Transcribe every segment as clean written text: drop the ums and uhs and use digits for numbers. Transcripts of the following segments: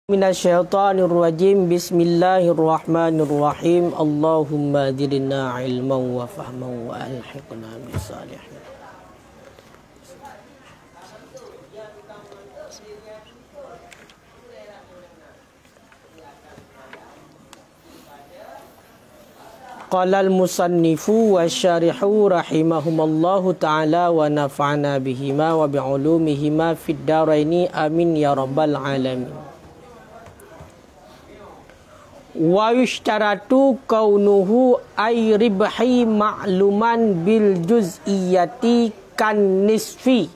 Minasyaitonirrajim. Bismillahirrahmanirrahim. Allahumma zidna ilman wa fahman wa alhiqna bisalihin. Qala al-musannifu wa syarihu rahimahumallahu ta'ala wa nafa'ana bihima wa bi'ulumihima fid daraini amin ya rabbal alamin. Wa yushtaratu kaunuhu ay ribhi ma'luman bil juz'iyati kan nisfin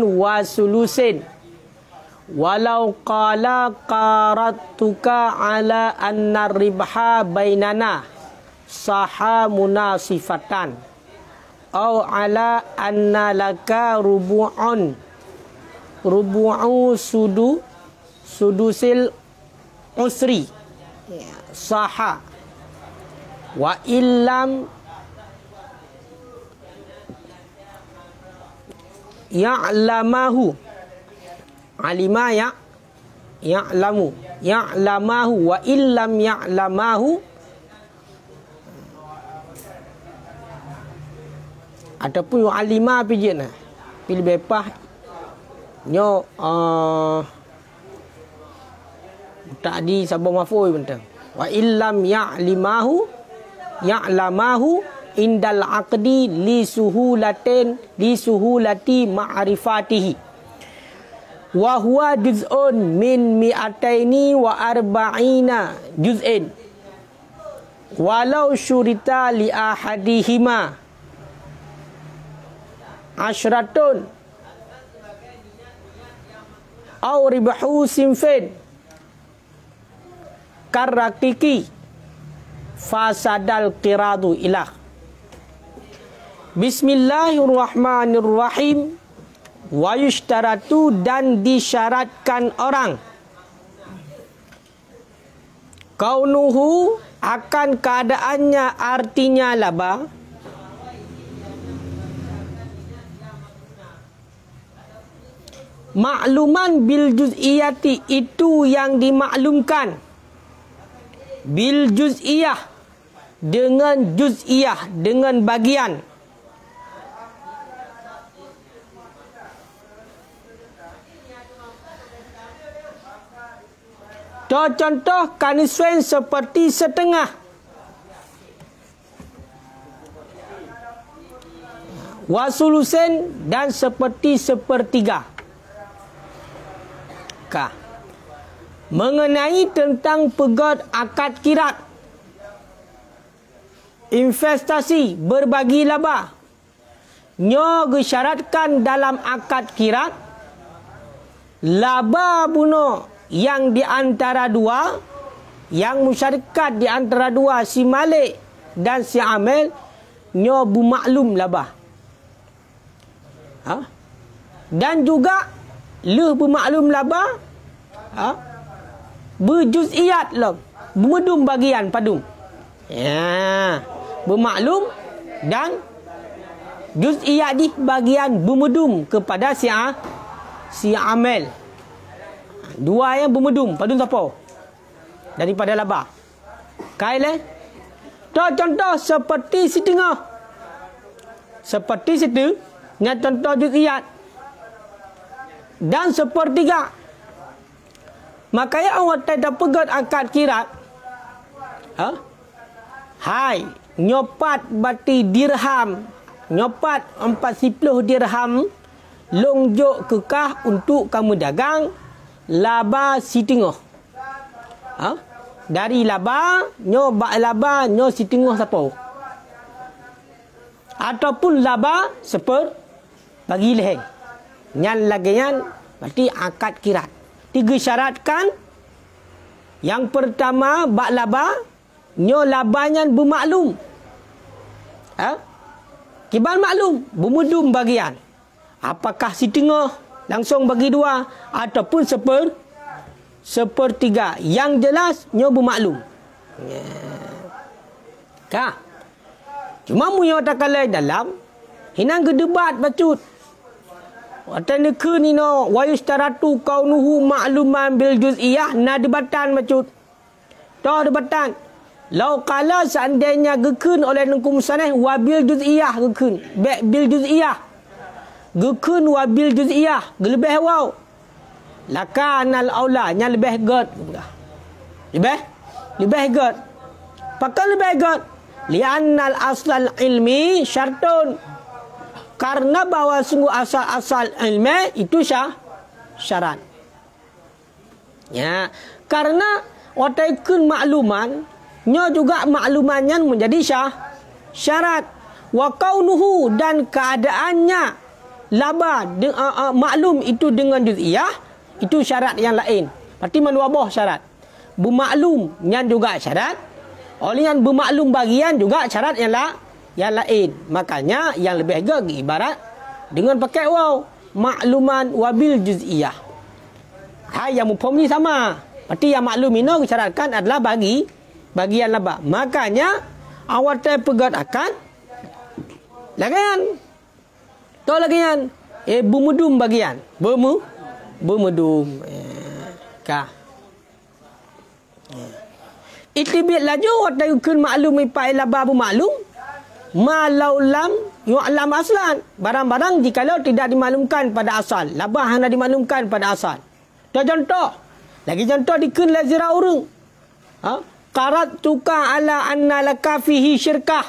wa sulusin walau qala qaratuka ala anna ribha bainana saha munasifatan au ala anna laka rubu'u sudusil usri saha wa illam ya'lamahu alima ya'lamahu wa illam ya'lamahu ataupun alima pijana pilih bepah nyo tadi sabung maf'ul bentang wa illam ya'lamahu indal aqdi li suhulati ma'rifatihi wa huwa juz'un min mi'ataini wa arba'ina juz'in walau syurita li ahadihima ashratun aw ribahu sinfin karakiki fasadal qiradu ilah. Bismillahirrahmanirrahim. Wa yushtaratu, dan disyaratkan orang, kaunuhu, akan keadaannya, artinya laba, makluman bil juz'iyati, itu yang dimaklumkan, bil juz'iyah, dengan juz'iyah, dengan bagian. Contoh kaniswen seperti setengah, wasulusen, dan seperti sepertiga. Mengenai tentang pegot akad kirat, investasi berbagi laba, nyo disyaratkan dalam akad kirat, laba buno yang di antara dua, yang musyarikat di antara dua, si malik dan si amil, nyo bermaklum laba. Dan juga le bermaklum laba, berjuz'iyat lah, bermedum bagian padum. Bermaklum dan juz'iyat di bagian bermedum kepada si amil. Dua yang bermedum padum siapa? Daripada laba. Kaile. Contoh seperti setengah. Seperti situ, dengan contoh juz'iyat. Dan sepertiga. Makanya awak tak pegat akad kirat. Hai, nyopat bati dirham. Nyopat 40 dirham. Longjok kekah untuk kamu dagang. Laba setengah. Dari laba, nyo bak laba, nyo setengah siapa? Ataupun laba bagi leheng. Nyan lagian berarti akad kirat. 3 syaratkan. Yang pertama, bak laba, nyo labanya bermaklum. Kiban maklum, bermedum bagian. Apakah setengah langsung bagi dua, ataupun sepertiga. Yang jelas, nyo bermaklum. Cuma mu yang tak kalah dalam, hinang ke debat bacut. Watan ke ni no wa yustaratu kaunuhu ma'luman bil juz'iyah na debatan macut. Toh debatan. Lau qala seandainya gekun oleh nengku musaneh wa bil juz'iyah gekun. Bil juz'iyah. Gekun wa bil juz'iyah. Gelebih waw. Lakanal aula nya lebih god. Lebih god. Pakai lebih god. Li'annal aslal ilmi syartun. Karena bahwa sungguh asal-asal ilmu itu syarat. Ya, karena wataikun makluman, nya juga maklumannya menjadi syarat. Wa kaunuhu dan keadaannya laba maklum itu dengan juz'iyah itu syarat yang lain. Berarti menuabah syarat. Bermaklum yang juga syarat. Oleh yang bermaklum bagian juga syarat yang lain. Makanya yang lebih agak ibarat dengan pakai waw makluman wabil juz'iyah. Yang mufham ni sama. Berarti yang maklum ini disyaratkan adalah bagian laba. Makanya awak pegat akan lagian. Tahu lagian. Bumudum bagian. Bumudum. Kah. Itibit laju waktu kun maklum ipai laba bermaklum. Malau lam yu'lam aslan. Barang-barang jikalau tidak dimaklumkan pada asal. Labah hanya dimaklumkan pada asal. Itu contoh. Lagi contoh dikun lazira urung. Qarat tuka ala anna laka fihi syirkah.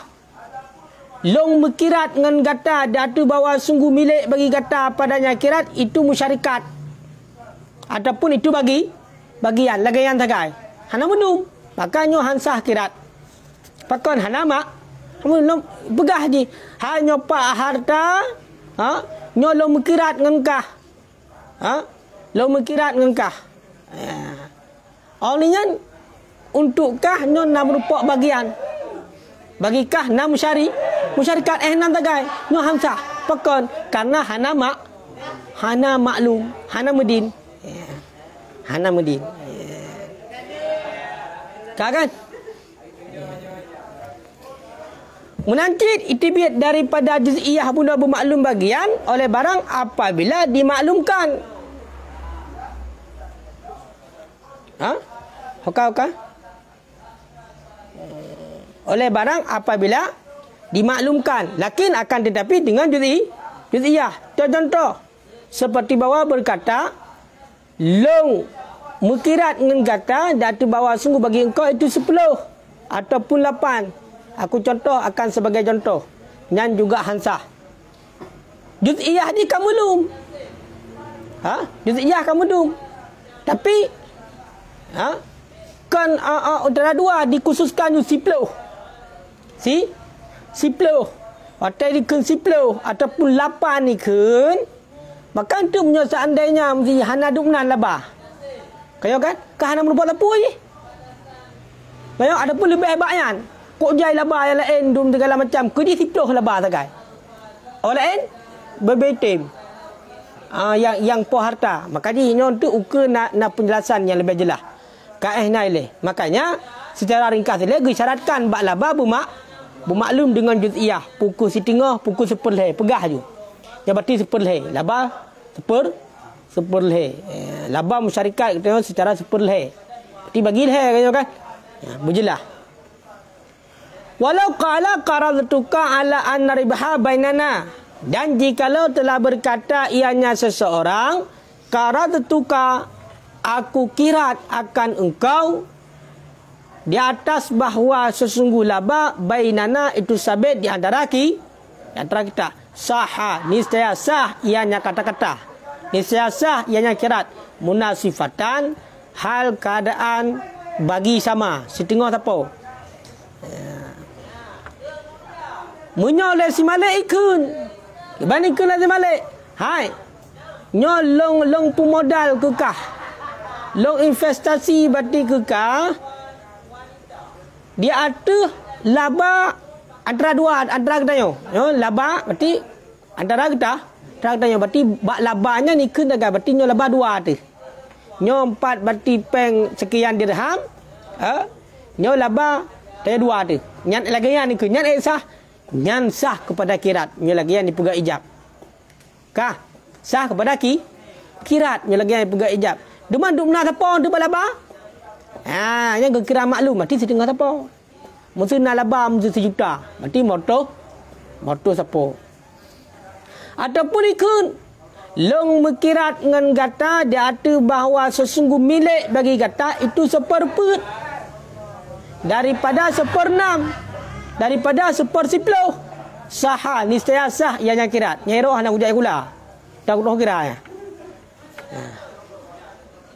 Long berkirat dengan gata datu bahawa sungguh milik bagi gata padanya kirat itu musyarikat. Ataupun itu bagian. Lagian tagai. Hana menum. Makanya hansah kirat. Pakon hana mak. Kamu pegah je. Hanya pak harta. Nyo lo menkirat ngengkah. Lo menkirat ngengkah. Awalnya untukkah nyo nak merupak bagian. Bagikah nak musyarikat nan tagai. Nyo hamsah. Pakon. Karena hana maklum. Hana medin. Hana medin. Kan? Menangkit itibit daripada juz'iyah pula bermaklum bagian oleh barang apabila dimaklumkan. Hoka. Oleh barang apabila dimaklumkan. Lakin akan tetapi dengan juz'iyah. Contoh. Seperti bawah berkata. Long mukirat dengan kata. Datu bawah sungguh bagi engkau itu 10. Ataupun 8. Aku contoh akan sebagai contoh. Yang juga hansah. Juz'iyah ni kamu lum. Juz'iyah kamu lum. Tapi kan antara dua dikhususkan you siploh. Siploh. Atau dikun siploh ataupun 8 ni kun. Maka itu punya seandainya mesti hana dumnan labah. Kaya kan? Kan hana merupakan lapu je. Kaya ada pun lebih hebatnya. Kok jai labah yang lain dum segala macam. Kau dia siploh labah tagai. Orang lain berbetim. Yang po harta. Maka dia untuk ukur nak penjelasan yang lebih jelas. Kaih naileh. Makanya secara ringkas dia disyaratkan bak labah bermaklum dengan juz'iyah. Pukul setengah, pukul seperleh. Pegah je. Yang berarti seperleh. Labah seperleh. Labah masyarakat kita secara seperleh. Berarti bagi leh kan? Berjelas. Walau qala qaradtuka ala anna ribha bainana. Dan jikalau telah berkata ianya seseorang, qaradtuka aku kirat akan engkau di atas bahawa sesungguh laba bainana itu sabit di antara kita. Saha niscaya sah ianya kata-kata. Niscaya sah ianya kirat. Munasifatan hal keadaan bagi sama. Setengah tapo. Munyoleh si Malik ikun. Dibanding ikun si Malik. Hai. Nyolong pemodal kekah. Long investasi berarti kekah. Dia ada laba antara dua. Antara katanya. Laba berarti antara kita. Antara katanya. Berarti labanya ni ikun agak. Berarti nyo laba dua tu. Nyo 4 berarti peng sekian dirham. Nyo laba tanya dua tu. Nyat lagi yang ikun. Nyat sah. Nyan sah kepada kirat. Ini lagi yang dipegang ijab. Kah? Sah kepada kirat. Yang lagi yang pegang ijab. Deman duk menang siapa tu balaba? Yang kira maklum. Mati setengah siapa? Mesti nak laba mesti 1 juta. Mati motor siapa? Ataupun ikut. Long berkirat dengan gata. Dia ada bahawa sesungguh milik bagi gata. Itu 1/4. Daripada 1/6. Daripada 1/10. Sah. Niscaya sah. Yang kirat. Nyeroh nak ujak gula. Tak roh kira ya.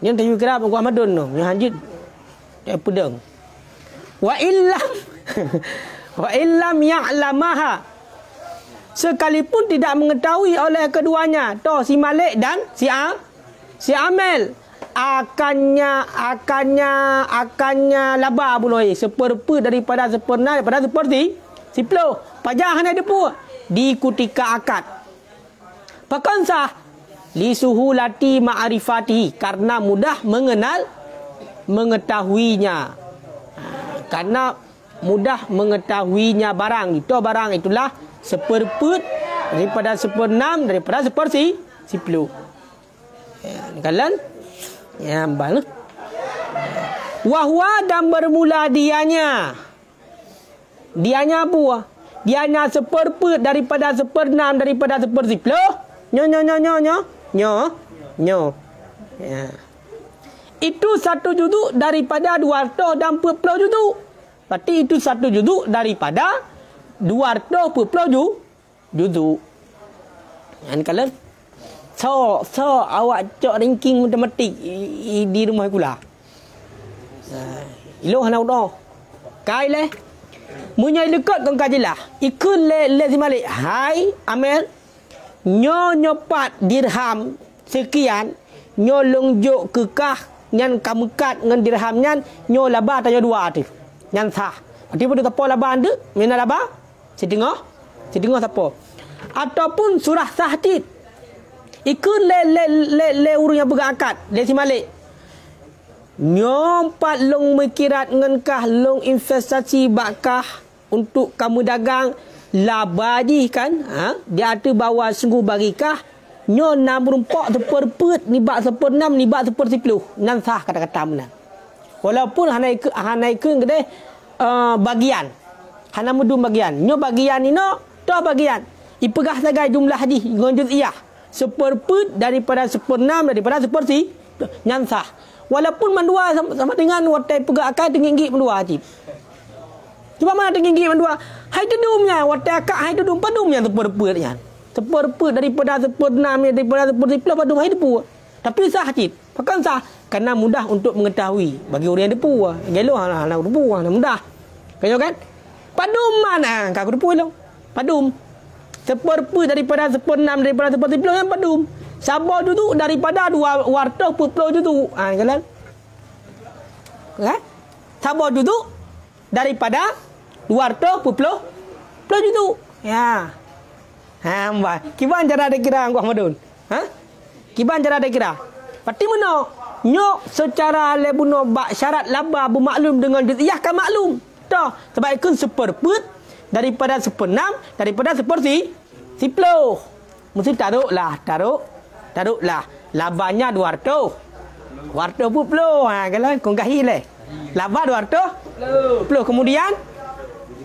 Yang tahu kira apa Ahmadun tu. Yang hanjit. Dia pedang. Wa illam ya'lamaha. Sekalipun tidak mengetahui oleh keduanya. Toh si Malik dan si Amel. Akannya laba buloi. 1/4 daripada 1/6 daripada 1/10. Pajak hanya depu. Diikuti ke akad. Pakan sah li suhulati ma'rifatihi karena mudah mengetahuinya. Karena mudah mengetahuinya barang itu itulah 1/4 daripada 1/6 daripada 1/10. Kalian ya bal. Wahwa dan bermula dianya apa? Dianya 1/4 daripada 1/6 daripada 1/10. Nyo. Ya. Itu 1 juzuk daripada 240 juzuk. Berarti itu 1 juzuk daripada 240 juzuk. Yang kalian so awak cok ranking matematik di rumah kula. Ilo hana udah. Kai le. Munyai lekat kong kajilah. Ikun le si Malik. Hai Amel. Nyo nyopat dirham sekian. Nyo longjuk kekah. Nyan kamukat dengan dirham nyan. Nyo laba tanya 2 tu. Nyan sah. Berarti pada tapa laba anda. Mana laba? Setengah siapa? Ataupun surah sahdid. Ikut le urang yang pegang akad. Le si Malik. Nyompat long mekirat dengan kah. Long investasi bakah. Untuk kamu dagang. Labajih kan. Dia ada bawa sungguh bagikah. Nyo 64 1/4. Ni bak 1/6. Ni bak 1/10. Nan sah kata-kata menang. Walaupun hanai kedai bagian. Hana mudu bagian. Nyo bagian ni no. Toh bagian. Ipegah sagai jumlah hadis. Ngonjut iyah. 1/4 daripada 1/6 daripada 1/10. Nan sah. Walaupun mandua sama dengan watai pegak akal tinggi mandua hajib. Cuma mana tinggi mandua. Hai tudumnya. Watai akal hai tudum padumnya 1/4 nya. 1/4 daripada 1/6 daripada 1/10 padum hai depu. Tapi sah hajib. Pakan sah. Kerana mudah untuk mengetahui. Bagi orang yang depu. Gelo lah depu. Mudah. Kaya kan? Padum mana? Kau depu lo. Padum. 1/4 daripada 1/6 daripada 1/10 yang padum. Sabar duduk daripada 240 duduk. Jalan. Kan? Sabar duduk daripada 240 duduk. Ya. Mbak. Kiban cara ada kira Angku Ahmadun? Kiban cara ada kira? Pati mana? Nyok secara lebuno bak syarat laba bermaklum dengan juz'iyah kan maklum. Dah. Sebab ikut 1/4 daripada 1/6 daripada 1/10. Mesti taruhlah. Labanya 200. 240. Kalau kau gahi le. Laba 240. Kemudian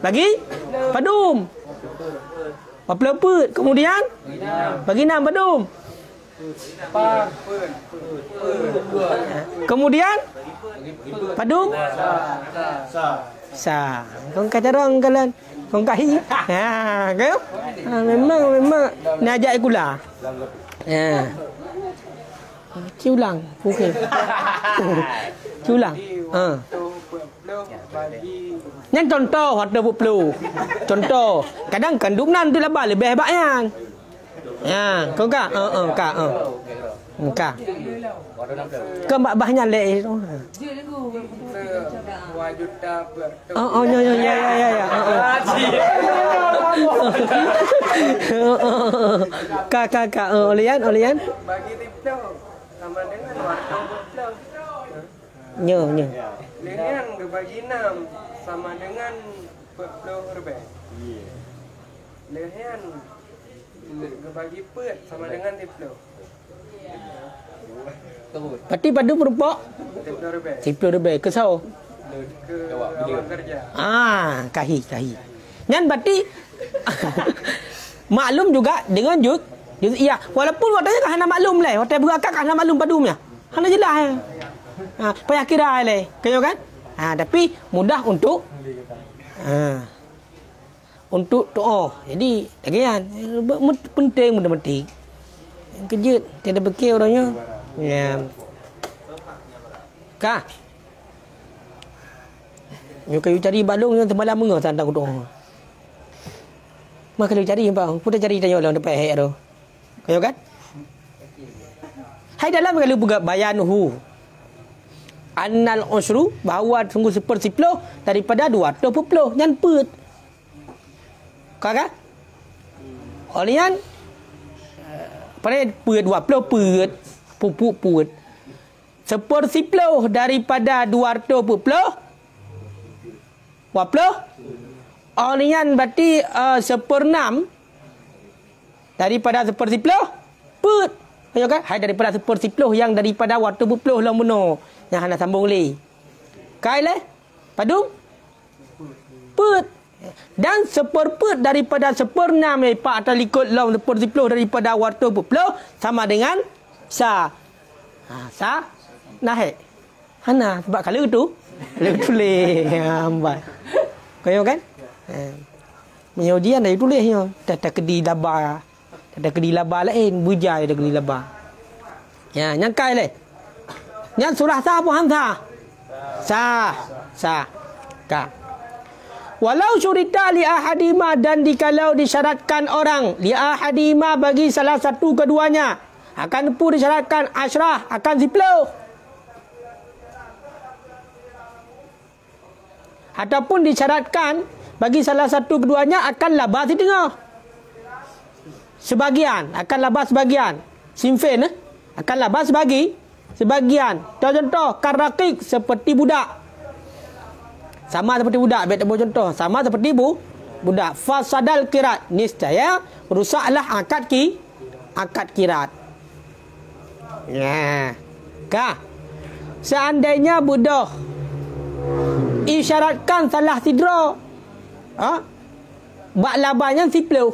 bagi padum. 40. Kemudian bagi 6 padum. Kemudian padum sa. Kau kata orang kalian. Kau gahi. Kau? Memang nak ajak gula. Culang. Okey. Culang. Yang contoh harta berpelu. Contoh. Kadang kandungan tu laba lebih hebatnya. Kau kak? Kak. Kak. Kau bahnya le. Kak. Olian. Bagi tiplo sama dengan warga tiplo. Nyo. Linian bagi 6 sama dengan 40 lebih. Linian Bagi pet sama dengan tiplo. Berarti pada berupa Tiplo lebih. tiplo lebih ke sao. Ke awak kerja. Kahi. Nyan berarti maklum juga dengan juz iya, walaupun watanya kan hana maklum lah. Watai berakak hana maklum padumnya. Hana jelas. Payah kira lah. Kayo kan? Tapi mudah untuk untuk doa. Jadi, lagian penting benda-benda. Kejut, tiada bekir orangnya. Ya. Kah? Nyo kayu cari balung yang semalam mengo tentang doa. Maka kayu cari bang, putar cari tanya orang depan hai tu. Kayu kan? Hai dalam kalau buka bayanuhu. Annal usru bahawa sungguh 1/10 daripada 2/10 nyan put. Kakak? Olian pada put 20 put pupuk put. 1/10 daripada 2/10 Olian berarti 1/6 daripada 1/10 put. Ya kan? Hai daripada 1/10 yang daripada 2/10 lah muno. Yang hendak sambung li. Kai le? Padung? Put. Dan 1/4 daripada 1/6 pak atau likut long 1/10 daripada 2/10 sama dengan sa. Sa naik. Hana sebab kalau tu tulis hambat. Kau kan? Menyojian dari tulis nya. Tak kedi laba. Tak kedi laba lain, bujai tak kedi laba. Ya, yang kai le. Yang surah sa apa hamsa? Sa. Ka. Walau syurita li ahadima dan dikalau disyaratkan orang li ahadima bagi salah satu keduanya akan pun disyaratkan asyrah akan 10 ataupun disyaratkan bagi salah satu keduanya akan labah di tengah sebagian akan labah sebagian simfen akan labah sebagian contoh karakik seperti budak. Sama seperti budak, baik tak contoh. Sama seperti budak. Fasadal kirat. Niscaya rusaklah akad kirat. Ya. Kah? Seandainya budak isyaratkan salah sidra. Bak labanya sipluh.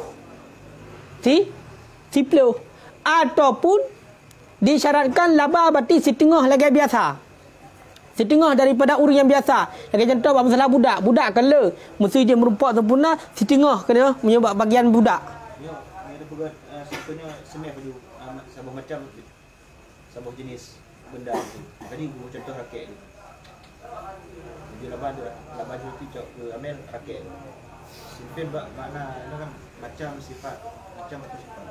Sipluh. Ataupun disyaratkan laba berarti setengah lagi biasa. Setengah daripada urus yang biasa. Yang contoh masalah budak. Budak kala mesti dia merupak sempurna, setengah kena menyebab bagian budak. Ya, ada juga contohnya semai pada sebuah macam sebuah jenis benda tu. Tadi gua contoh raket tu. Dia laba tu cok ke amel raket. Simpen makna itu kan macam sifat, macam atau sifat.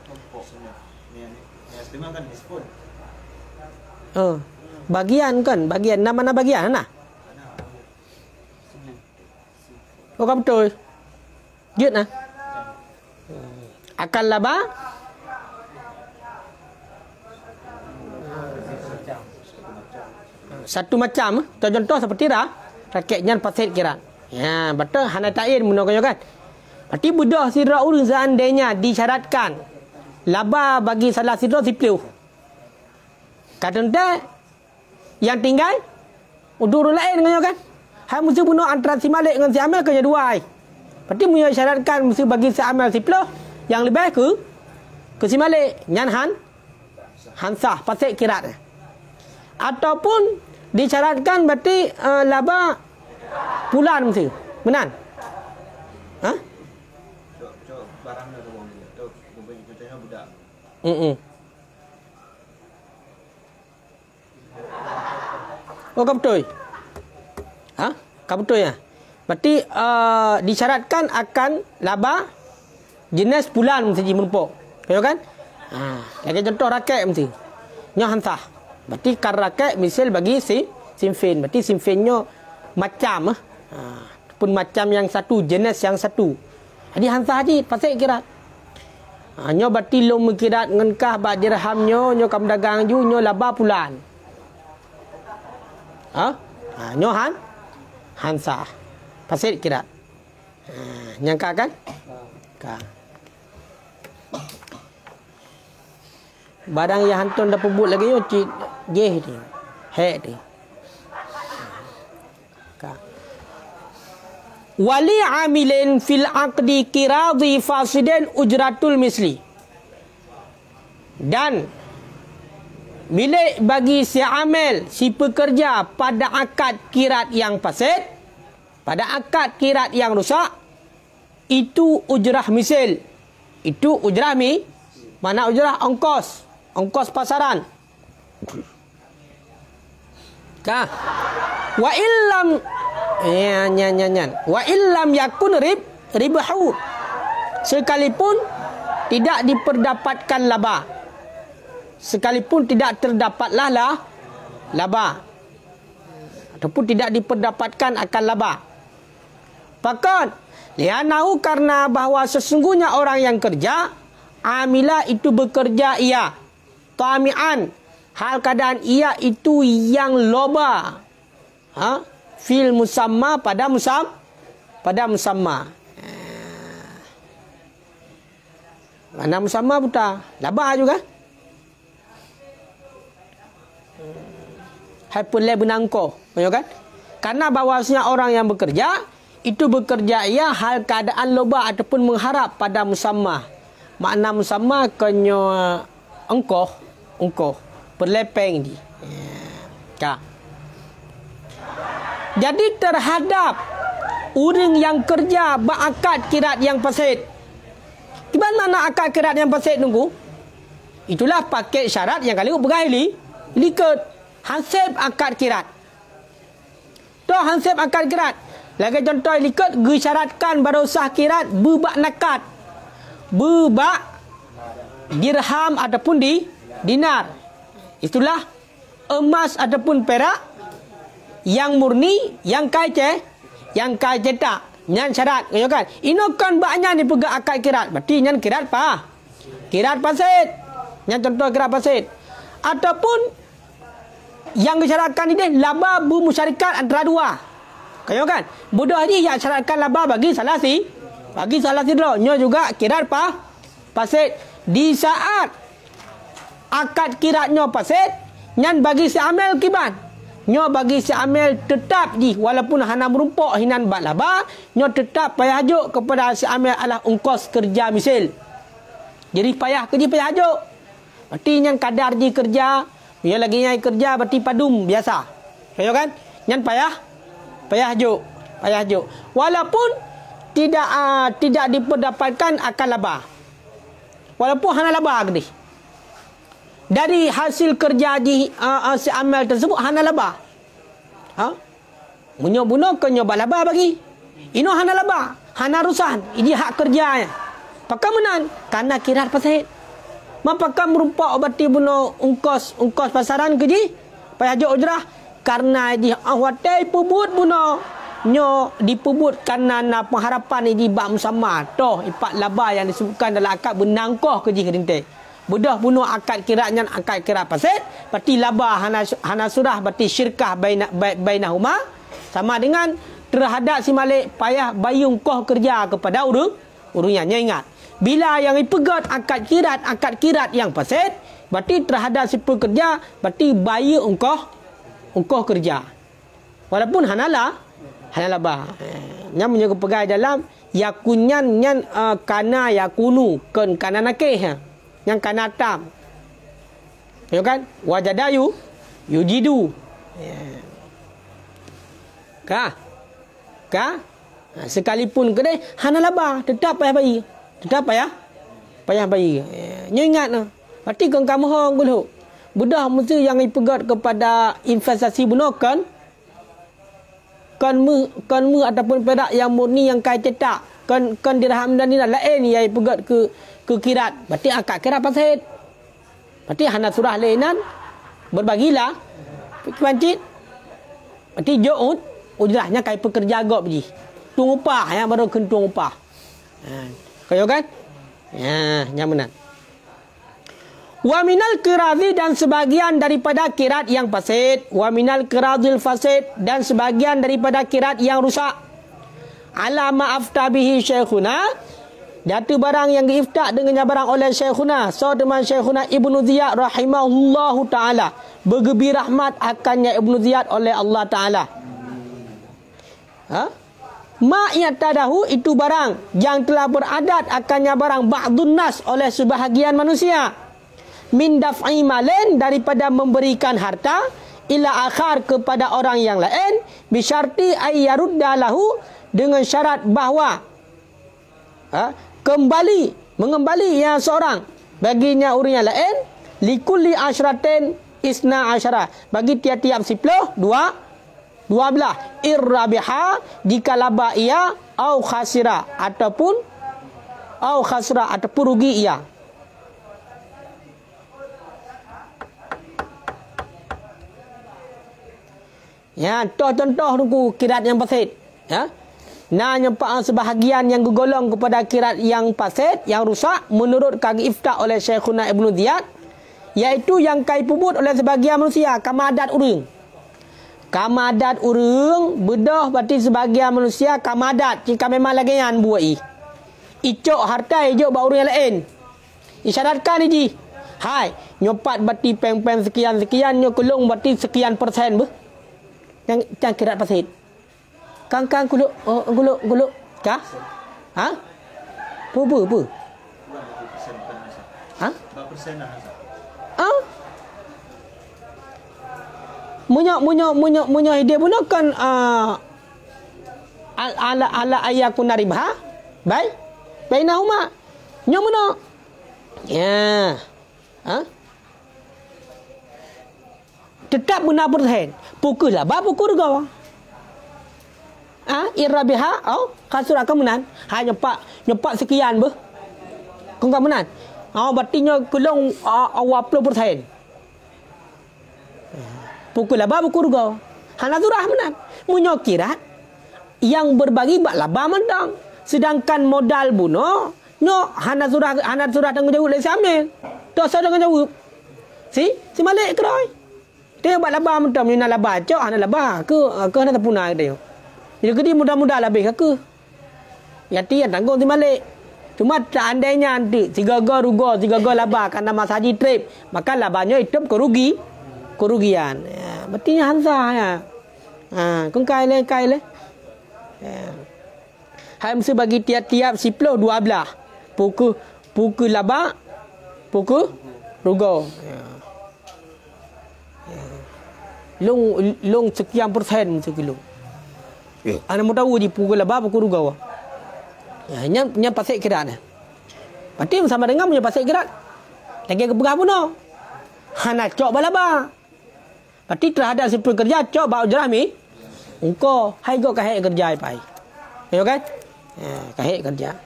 Kompok semua. Ni setengah kan dispon. Bagian kan, bagian nama bagian nah. Oh kamu betul. Jut nah. Akan laba satu macam. Contoh seperti raketnya pasir kirat. Ya, betul hana ta'in menokanya kan. Berarti budak sidra urus seandainya disyaratkan laba bagi salah sidra 10. Kata yang tinggal untuk orang lain kan? Hai mesti bunuh antara si Malik dengan si Amel kena dua. Berarti punya syaratkan mesti bagi si Amel 10 yang lebih ke si Malik nyan hansah pasal kirat. Ataupun disyaratkan berarti laba bulan mesti. Benar? Ha? Barang dah tu bang. Tu contohnya budak. Oh kau betul? Kau betul ya? Berarti disyaratkan akan laba jenis bulan mesti merupak. Tahu kan? Lagi contoh raket mesti. Nya hansah. Berarti kan raket misal bagi simfen. Berarti simfennya macam pun macam yang satu, jenis yang satu. Jadi hansah haji pasal kirat. Nyo berarti lo menkirat ngenkah bak dirhamnya nyo kam dagang ju nyo laba bulan. Nyo hansah pasal kirat. Yang ka kan? Ka. Barang yang hantu dah pebut lagi yo cik jeh dia. Hek dia. Ka. Wali amilin fil aqdi qiradi fasidin ujratul misli. Dan milik bagi si amil, si pekerja pada akad kirat yang fasid, pada akad kirat yang rusak, itu ujrah misil. Itu ujrah mana ujrah ongkos. Ongkos pasaran. Kah? Wa illam Wa illam yakun ribahu. Sekalipun tidak diperdapatkan laba. Sekalipun tidak terdapatlah laba. Ataupun tidak diperdapatkan akan laba. Fakat lianahu, karena bahawa sesungguhnya orang yang kerja, amila itu bekerja ia, tami'an, hal keadaan ia itu yang loba, fil musamma, pada musamma. Mana musamma buta, laba juga. Hyperlab benangko, kan? Karena bahawasanya orang yang bekerja itu bekerja ia hal keadaan loba ataupun mengharap pada musamma. Makna musamma kenyo engkoh berlepeng di. Ya. Jadi terhadap orang yang kerja berakad kirat yang fasid. Di mana akad kirat yang fasid nunggu? Itulah paket syarat yang kali bergahili liket hansip akad kirat. Tu hansip akad kirat. Lagi contoh liket gesyaratkan barusah kirat bebak nakat. Bebak dirham ataupun dinar. Itulah emas ataupun perak yang murni, yang kai cetak. Nyan syarat, kan? Ino kan baknya ni pegang akad kirat. Berarti nyan kirat apa? Kirat fasid. Nyan contoh kirat fasid. Ataupun yang disyaratkan ini laba bermusyarikat antara dua. Kayo kan? Bodoh ni yang syaratkan laba bagi salah si dulu. Nyo juga kirat apa? Fasid. Di saat akad kiratnya fasid, nyan bagi si amil kiban. Nyo bagi si amil tetap di, walaupun hana merumpok hinan bat laba, nyo tetap payah hajuk kepada si amil adalah ongkos kerja misil. Jadi payah hajuk. Berarti nyan kadar di kerja, dia lagi nyai kerja berarti padum biasa. Kayo kan? Nyan payah hajuk. Walaupun tidak diperdapatkan akan laba. Walaupun hana laba gede. Dari hasil kerja di si amal tersebut hana laba. Munyo-buno ke nyoba laba bagi. Ino hana laba, hana rusan. Ini hak kerjanya. Pakamenan karena kirat fasid. Mapakam merupa obati buno ungkos pasaran keji. Payah ujrah karena di awate pubut buno. Nyo dipubut karena na pengharapan di bab musamma. Toh ipak laba yang disebutkan dalam akad benangkoh keji kedinte. Bedah bunuh akad kiratnya akad kirat fasid, berarti laba hana surah, berarti syirkah bainahuma, sama dengan terhadap si malik payah bayung koh kerja kepada urunnya. Ingat, bila yang dipegat akad kirat yang fasid, berarti terhadap si pekerja berarti bayar ongkoh kerja. Walaupun hana laba. Nya menjaga pegai dalam yakunyan nyan kana yakunu kan kana nakeh. Yang kana tam. Ya kan? Wajadayu yujidu. Kah? Sekalipun kedai hana laba tetap payah bayi. Payah bayi. Nyo ingat nah. Berarti kan kamu hong dulu. Budak mesti yang dipegat kepada investasi bunuh kan mu ataupun perak yang murni yang kai cetak. Kan dirham dan dinar lain yang dipegat ke kirat. Berarti akad kirat fasid. Berarti hana surah lainan berbagilah pancit. Berarti jo'ud ujrahnya kai pekerja agak biji. Tung upah yang baru kentung upah. Kayo kan? Yang benar. Wa minal qiradi, dan sebagian daripada kirat yang fasid. Wa minal qiradil fasid, dan sebagian daripada kirat yang rusak. ala ma afta bihi syekhuna, datu barang yang diiftak dengannya barang oleh syekhuna, so teman syekhuna Ibnu Ziyad rahimahullahu taala, bergebi rahmat akannya Ibnu Ziyad oleh Allah taala. Ma yatadahu, itu barang yang telah beradat akannya barang ba'dun nas, oleh sebahagian manusia, min daf'i malin, daripada memberikan harta, ila akhar, kepada orang yang lain, bisyarti ayyarudda lahu, dengan syarat bahawa mengembali yang seorang baginya orang yang lain, likulli asyratin isna asyara, bagi tiap-tiap 10 12 irrabiha, jika laba ia, au khasira, ataupun rugi ia. Ya, contoh tunggu kirat yang fasid. Ya. Nah, nyempak sebahagian yang gegolong kepada kirat yang fasid, yang rusak, menurut kaki iftak oleh Syekhuna Ibnu Ziyad, iaitu yang kai pubut oleh sebahagian manusia, kamadat urung. Kamadat urung, bedah berarti sebahagian manusia kamadat, jika memang lagi yang buat icok harta, icok buat orang yang lain. Isyaratkan ini. Hai, nyopat berarti peng-peng sekian-sekian, nyokulung berarti sekian persen ber. Yang kirat pasit. Kang kuluk, kuluk. Kah? Ha? Apa? Ha? Munyo dia pun kan ala ayakun ribha. Baik. Bainahuma. Nyo muno. Ya. Ha? Tetap benar persen. Pukul lah. Pukul kau. Irrabiha. Kasur akan menan. Nyepak sekian ber. Kau kan menan. Berarti nyo kulung 20%. Pukul laba pukul kau. Hana surah menan. Munyo kirat yang berbagi bak laba mentang. Sedangkan modal buno nyo hana surah tanggung jawab le sambil. Dosa tanggung jawab. Si malik keroi. Dia bak laba mentang mina laba cok hana laba ke hana terpunai dia. Jadi kedi mudah-mudah lebih ke. Yati yang tanggung si malik. Cuma seandainya nanti 3 go rugo 3 go laba karena mas haji trip, maka labanya hidup kerugian. Ya, berarti hansa ya. Kau kai le. Ya. Hai mesti bagi tiap-tiap 10 12. Pukul laba, pukul rugo. Ya. Long sekian persen mesti kilo. Ana mau tahu di pukul laba pukul rugo. Ya, nya pasik kirat. Berarti sama dengan punya pasik kirat. Lagi kebegah pun no. Hana cok balaba. Berarti terhadap si pekerja cok bau jerami. Engkau hai go kahek kerja pai. Ya kan? Kahek kerja.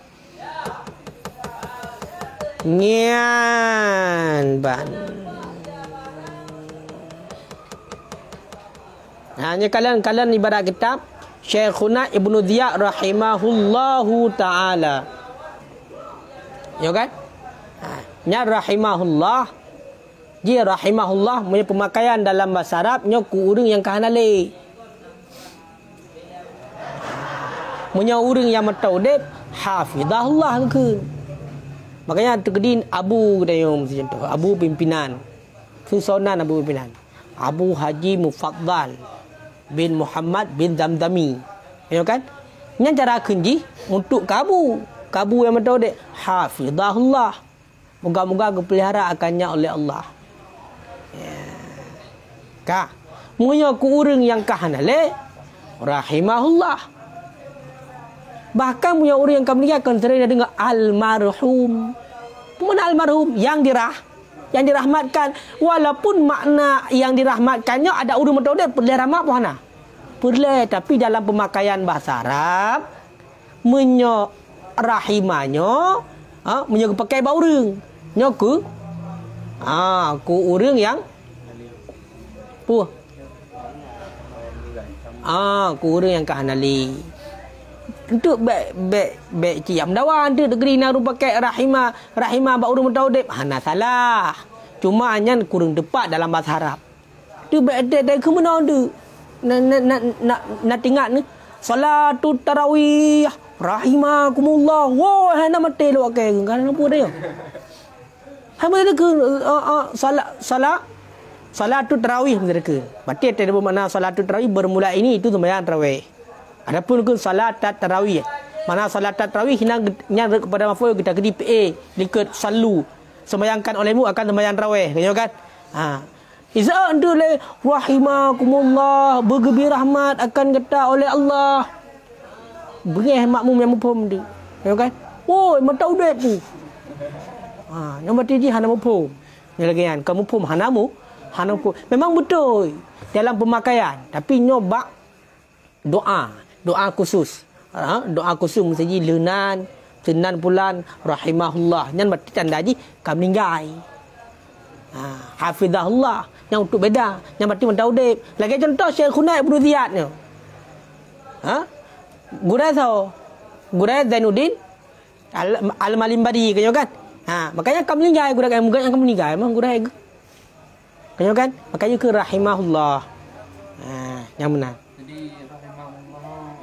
Nyan ban. Hanya kalian ibarat kitab Syekhuna Ibnu Ziyad rahimahullahu taala. Ya kan? Nya rahimahullah. Dia rahimahullah punya pemakaian dalam bahasa Arab nya ku urang yang kahanale. Punya urang yang mataudib hafizahullah ke. Makanya terkedin Abu Dayum contoh, Abu pimpinan. Susunan Abu pimpinan. Abu Haji Mufaddal bin Muhammad bin Zamzami. Ya kan? Nya cara kenji untuk kabu yang mataudib hafizahullah. Moga-moga kepelihara akannya oleh Allah. Ka munya ku urang yang kahanale rahimahullah. Bahkan punya orang yang kami akan sering dengan almarhum. Mana almarhum yang dirahmatkan, walaupun makna yang dirahmatkannya ada urang metode perlu rahmat pohana. Perlu, tapi dalam pemakaian bahasa Arab menyo rahimanyo menyo pakai ba urang. Nyo ku urang yang ku urang yang kahanali. Untuk baik ciam dawan tu negeri na rupa pakai rahimah ba urang mutaudib hana salah. Cuma hanya kurang tepat dalam bahasa Arab. Tu baik dari ke mana tu? Nak tinggal ni Salatul tarawih rahimakumullah. Wah, hana mati lu okey kan apa dia? Hama dia ke salatul tarawih mereka. Berarti ada bermakna salatul tarawih bermula ini itu sembahyang tarawih. Adapun ke salat tarawih. Mana salat tarawih yang kepada maf'ul kita kedi PA likut salu sembahyangkan olehmu akan sembahyang tarawih kan? Ha. Iza antu le rahimakumullah bergebi rahmat akan kata oleh Allah. Beri makmum yang mufhum dia. Kan? Woi, mata udah tu. Ha, yang berarti dia hana mufhum. Ni lagi kan, kamu mufhum hanamu, hanamu. Memang betul dalam pemakaian, tapi nyoba doa khusus. Ha, doa khusus mesti lenan, senan bulan rahimahullah. Yang berarti tanda ji kam ninggai. Ha, hafizahullah yang untuk beda, yang berarti mentaudib. Lagi contoh Syekh Khunai Ibn Ziyad ni. Ha? Gurai Zainuddin Al-Malimbadi kan? Ha, makanya kamu ninggai gurai yang kamu ninggai memang gurai. Kan? Makanya ke rahimahullah. Ha, yang benar. Jadi rahimahullah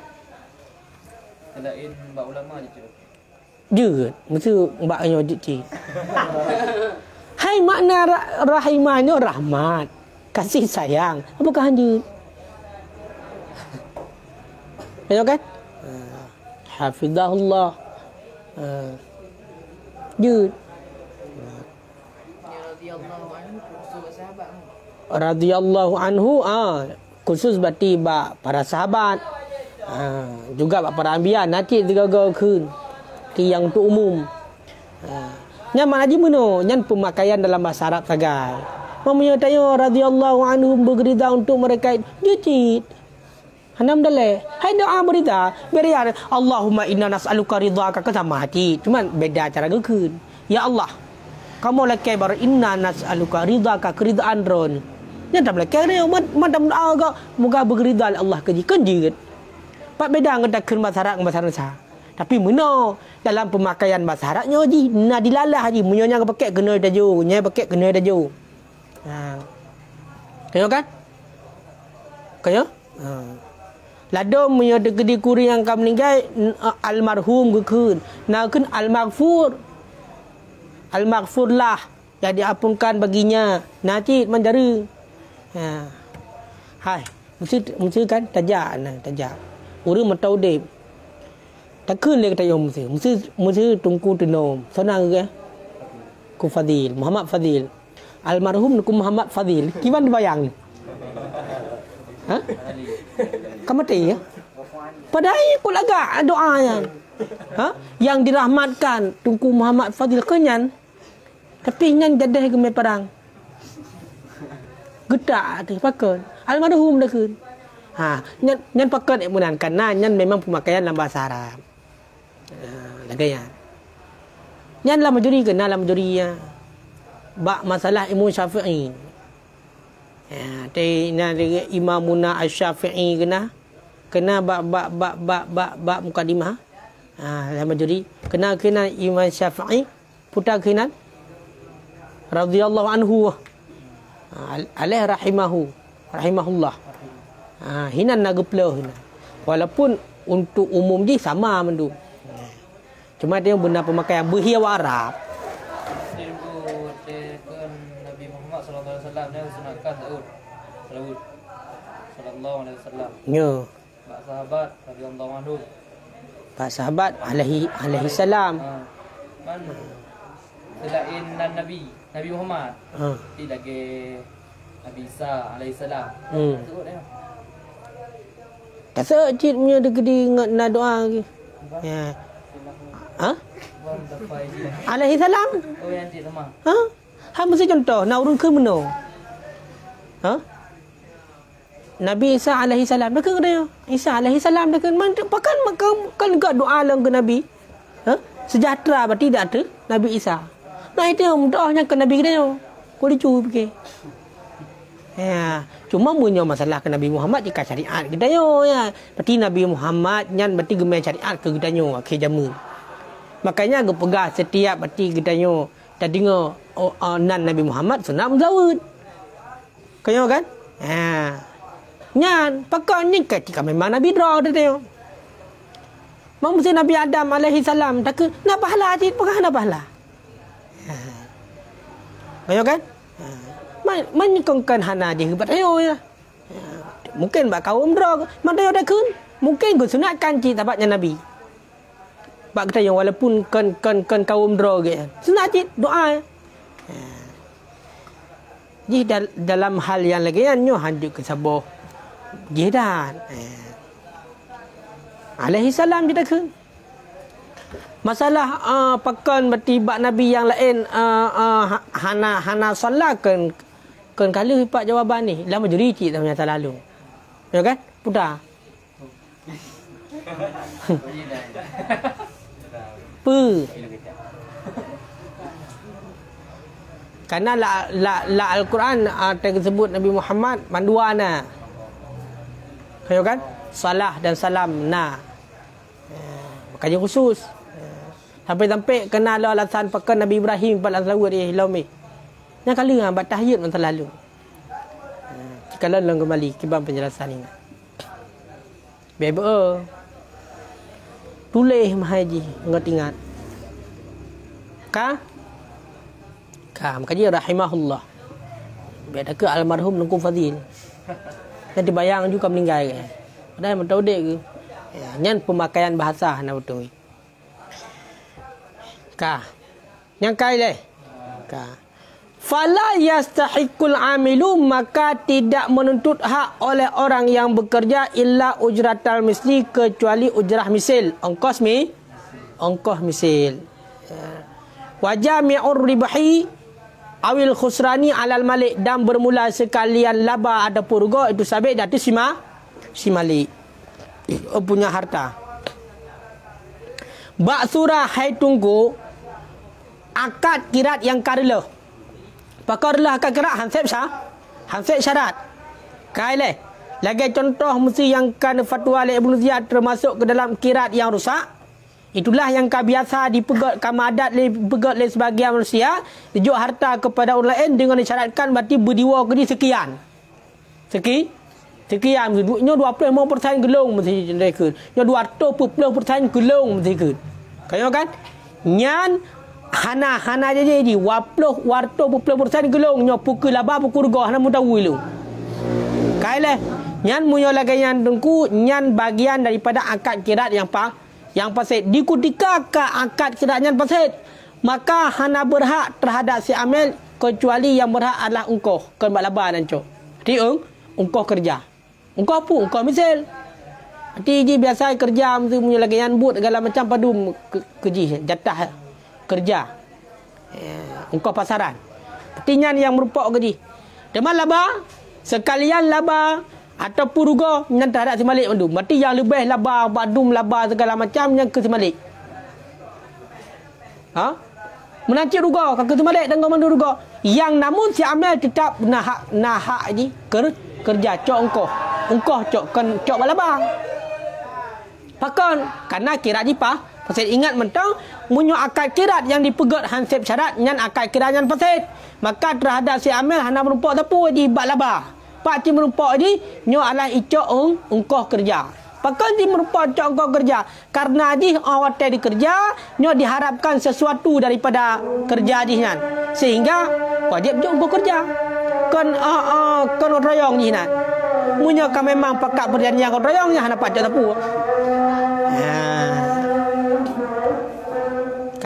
selain mbak ulama je tu. Je, mesti mbaknya je. Hai makna rahimah ni rahmat, kasih sayang. Apakah hanya? Ya kan? Hafizahullah. Je. Radhiyallahu anhu khusus berarti para sahabat. Juga para anbiya nanti digagau ke yang untuk umum. Yang mana je meno, yang pemakaian dalam bahasa Arab sagai. Mamanya tanya radhiyallahu anhum bergerida untuk mereka. Jicit. Hanam dale. Hai doa berita. Berian Allahumma inna nas'aluka ridhaka ke sama hati. Cuman beda cara gekeun. Ya Allah. Kamu lakai bar inna nas'aluka ridhaka keridaan ron. Yang tak lakai dia madam doa ga moga bergerida Allah ke jikan jit. Pak beda ngadakeun bahasa Arab bahasa Indonesia. Tapi meno dalam pemakaian bahasa Arabnya haji nak dilalah haji munyonya pakai kena daju, nya pakai kena daju. Ha. Kayo kan? Kayo? Ha. Ladom munyo degedi kuri yang kam meninggal almarhum gekeun. Nakeun almaghfur. Almaghfurlah yang diampunkan baginya. Nanti menjara. Ha. Hai, mesti kan tajak. Urang mentaudib. Takkan dia kata yang mesti tungku tenom. Senang ke? Ku Fadil, Muhammad Fadil. Almarhum ku Muhammad Fadil. Gimana bayang ni? Ha? Kamu mati ya? Padahal ikut agak doanya. Ha? Yang dirahmatkan tungku Muhammad Fadil kenyan. Tapi nyan jadah ke me perang. Gedak tu pakon. Almarhum dah kun. Ha, nyan pakon emunan karena nyan memang pemakaian dalam bahasa Arab. Lagaya. Nyan lah majuri ke dalam majuri ya. Bak masalah Imam Syafi'i. Ya, te na Imamuna Asy-Syafi'i kena bak mukadimah. Dalam majuri kena Imam Syafi'i putar kena radhiyallahu anhu. Alaih rahimahullah. Hinan nageplah hina. Walaupun untuk umum je sama mendu. Cuma dia benda pemakaian berhiaw Arab. Nabi Muhammad sallallahu alaihi wasallam dia sunatkan Daud. Sallallahu alaihi wasallam. Ya. Pak sahabat radhiyallahu anhu. Pak sahabat alaihi salam. Man selain Nabi Muhammad. Ti lagi Nabi Isa alaihi salam. Sebut dia. Kasa cik punya degedi nak doa lagi. Ya. Ha? Alaihi salam. Oh yang cik sama. Ha? Ha mesti contoh nak urun ke meno. Ha? Nabi Isa alaihi salam dah ke dia. Isa alaihi salam dah ke pakan kan juga doa lang ke Nabi. Ha? Sejahtera berarti tak ada Nabi Isa. Nah itu doanya ke Nabi dia. Kau dicu fikir. Ya, cuma punya masalah ke Nabi Muhammad jika syariat kita yo ya. Berarti Nabi Muhammad nyan berarti gemai syariat ke kita yo akhir zaman. Makanya ge pegah setiap berarti kita yo dah dengar nan Nabi Muhammad sunat muzawud. Kayo kan? Ha. Nyan pakai ni ketika memang Nabi draw dia yo. Mesti Nabi Adam alaihi salam tak ke nak pahala je pernah nak pahala. Ayo kan? Menyekongkan hana je kebat ayo ya. Mungkin bak kaum drog, mana ada kun? Mungkin ku sunatkan cik tabatnya Nabi. Bak kata yang walaupun kan kaum drog ya. Sunat cik doa. Jadi dalam hal yang lagi nyo hanjuk ke sabar. Jidan. Alaihi salam kita ke. Masalah pakan bertibak Nabi yang lain hana solatkan kala pak jawapan ni lama juri cik tak menyata lalu. Ya kan? Putar. Karena la Al-Quran tersebut Nabi Muhammad manduana. Ya kan? Salah dan salam na. Makanya khusus. Sampai-sampai kena alasan pakai Nabi Ibrahim pada lawa dia laumi. Yang kala buat tahiyat masa lalu. Kalau lang kembali kibam penjelasan ini. Bebe. Tulis mahaji ingat-ingat. Ka makanya rahimahullah. Beda ke almarhum Nungku Fadil. Yang dibayang juga meninggal ke. Padahal betul dek ke. Nyan pemakaian bahasa nak betul. Yang kai leh. Fala yastahiqul amilu, maka tidak menuntut hak oleh orang yang bekerja illa ujratal misli, kecuali ujrah misil, ongkos misil. Wa jami'ur ribahi awil khusrani alal malik, dan bermula sekalian laba ada purgo itu sabit datu si malik punya harta. Bak surah hai tunggu akad kirat yang karela. Pakarlah akad kirat hansep syarat. Kaileh. Lagi contoh mesti yang kan fatwa oleh Ibnu Ziyad termasuk ke dalam kirat yang rusak. Itulah yang biasa dipegat kamadat dipegat oleh sebagian manusia, dijuk harta kepada orang lain dengan disyaratkan berarti berdiwa ke sekian. Sekian duduknya 25% gelung mesti mereka. Nya 200% gelung mesti ke. Kayo kan? Nyan hana jadi 20% gelung nya pukul laba pukul regah nak tahu lu. Kaileh nyan munyo lagi yang tengku nyan bagian daripada akad kirat yang fasid. Di ketika akad kirat nyan fasid, maka hana berhak terhadap si amil kecuali yang berhak adalah engkau kan laba dan cok. Jadi engkau kerja. Engkau apa? Engkau misal. Nanti je biasa kerja mesti punya lagi yang buat segala macam padu kerja jatah kerja. Engkau pasaran. Artinya yang merupakan kerja. Deman laba sekalian laba atau puruga yang terhadap si malik mandu. Berarti yang lebih laba, badum laba segala macam yang ke si malik. Menancik ruga ke si malik dengan mandu ruga. Yang namun si amil tetap nahak ni kerja cok engkau cok balaba. Pakon karena kirat ni pasal ingat mentang munyo akad kirat yang dipegat hansip syarat nyan akad kirat yang fasid, maka terhadap si amil hana merumpak tapu di balaba. Pak ti merumpak di nyo ala icok engkau kerja. Pakon di merumpak cok engkau kerja karena di awat di kerja nyo diharapkan sesuatu daripada kerja di nyan sehingga wajib jok engkau kerja. Kon royong ni nan. Munyo kan memang pakak perjanjian kon royongnya hana pacak tapu.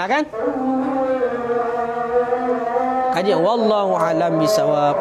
Kan? Kajian wallahu alam bisawab.